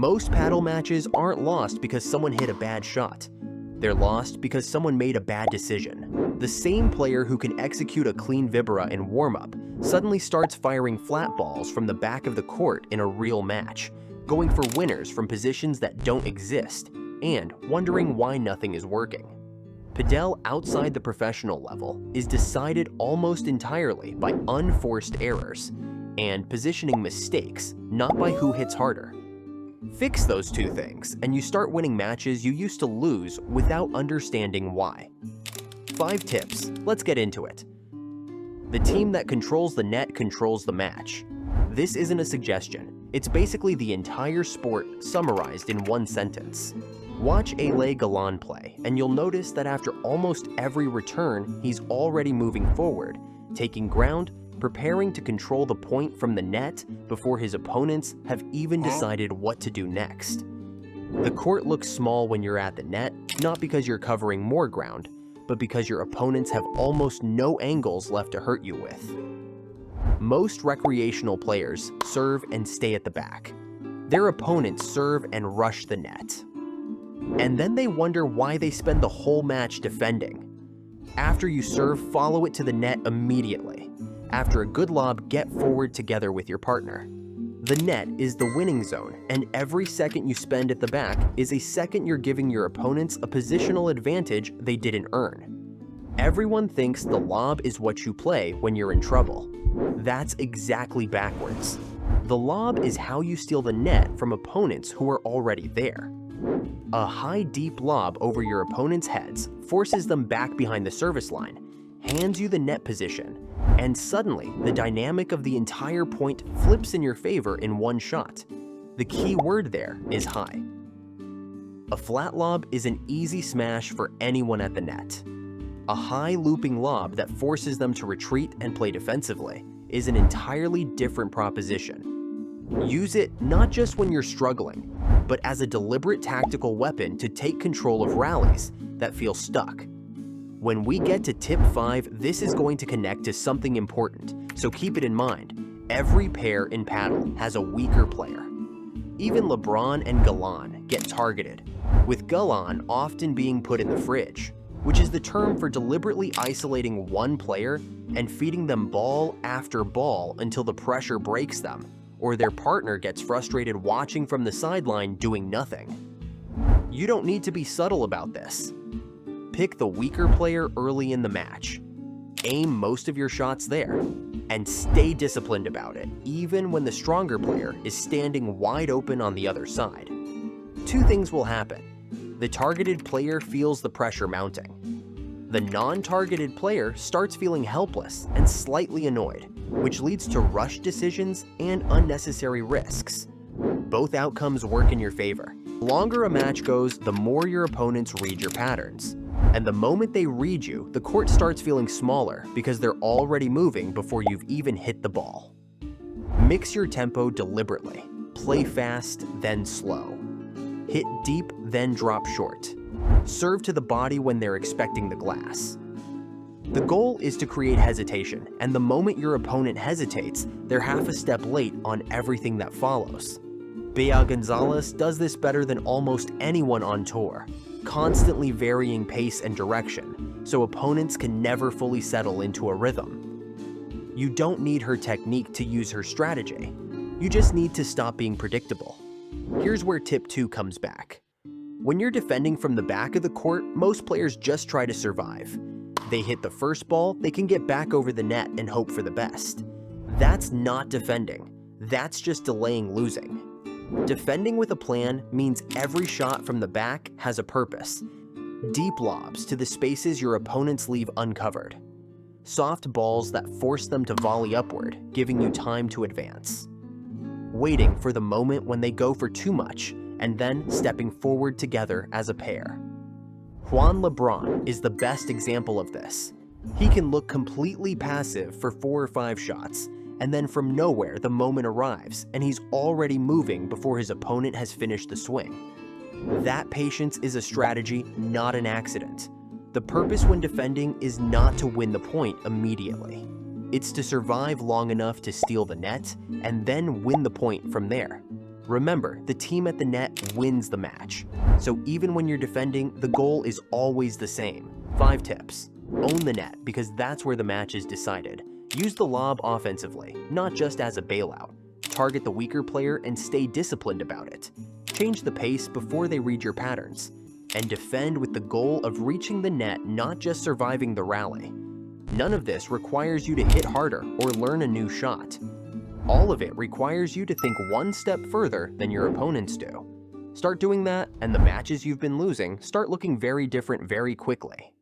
Most paddle matches aren't lost because someone hit a bad shot. They're lost because someone made a bad decision. The same player who can execute a clean vibra in warm-up suddenly starts firing flat balls from the back of the court in a real match, going for winners from positions that don't exist, and wondering why nothing is working. Padel outside the professional level is decided almost entirely by unforced errors and positioning mistakes, not by who hits harder. Fix those two things, and you start winning matches you used to lose without understanding why. 5 tips, let's get into it. The team that controls the net controls the match. This isn't a suggestion, it's basically the entire sport summarized in one sentence. Watch Ale Galan play, and you'll notice that after almost every return, he's already moving forward, taking ground, preparing to control the point from the net before his opponents have even decided what to do next. The court looks small when you're at the net, not because you're covering more ground, but because your opponents have almost no angles left to hurt you with. Most recreational players serve and stay at the back. Their opponents serve and rush the net. And then they wonder why they spend the whole match defending. After you serve, follow it to the net immediately. After a good lob, get forward together with your partner. The net is the winning zone, and every second you spend at the back is a second you're giving your opponents a positional advantage they didn't earn. Everyone thinks the lob is what you play when you're in trouble. That's exactly backwards. The lob is how you steal the net from opponents who are already there. A high, deep lob over your opponent's heads forces them back behind the service line, hands you the net position, and suddenly the dynamic of the entire point flips in your favor in one shot. The key word there is high. A flat lob is an easy smash for anyone at the net. A high looping lob that forces them to retreat and play defensively is an entirely different proposition. Use it not just when you're struggling, but as a deliberate tactical weapon to take control of rallies that feel stuck. When we get to tip 5, this is going to connect to something important, so keep it in mind. Every pair in paddle has a weaker player. Even LeBron and Galan get targeted, with Galan often being put in the fridge, which is the term for deliberately isolating one player and feeding them ball after ball until the pressure breaks them, or their partner gets frustrated watching from the sideline doing nothing. You don't need to be subtle about this. Pick the weaker player early in the match. Aim most of your shots there, and stay disciplined about it, even when the stronger player is standing wide open on the other side. 2 things will happen. The targeted player feels the pressure mounting. The non-targeted player starts feeling helpless and slightly annoyed, which leads to rush decisions and unnecessary risks. Both outcomes work in your favor. The longer a match goes, the more your opponents read your patterns. And the moment they read you, the court starts feeling smaller because they're already moving before you've even hit the ball. Mix your tempo deliberately. Play fast, then slow. Hit deep, then drop short. Serve to the body when they're expecting the glass. The goal is to create hesitation, and the moment your opponent hesitates, they're half a step late on everything that follows. Bea Gonzalez does this better than almost anyone on tour, constantly varying pace and direction, so opponents can never fully settle into a rhythm. You don't need her technique to use her strategy. You just need to stop being predictable. Here's where tip 2 comes back. When you're defending from the back of the court, most players just try to survive. They hit the first ball, they can get back over the net and hope for the best. That's not defending. That's just delaying losing. Defending with a plan means every shot from the back has a purpose. Deep lobs to the spaces your opponents leave uncovered. Soft balls that force them to volley upward, giving you time to advance. Waiting for the moment when they go for too much, and then stepping forward together as a pair. Juan LeBron is the best example of this. He can look completely passive for 4 or 5 shots, and then from nowhere the moment arrives and he's already moving before his opponent has finished the swing. That patience is a strategy, not an accident. The purpose when defending is not to win the point immediately. It's to survive long enough to steal the net and then win the point from there. Remember, the team at the net wins the match. So even when you're defending, the goal is always the same. 5 tips. Own the net, because that's where the match is decided. Use the lob offensively, not just as a bailout. Target the weaker player and stay disciplined about it. Change the pace before they read your patterns. And defend with the goal of reaching the net, not just surviving the rally. None of this requires you to hit harder or learn a new shot. All of it requires you to think one step further than your opponents do. Start doing that, and the matches you've been losing start looking very different very quickly.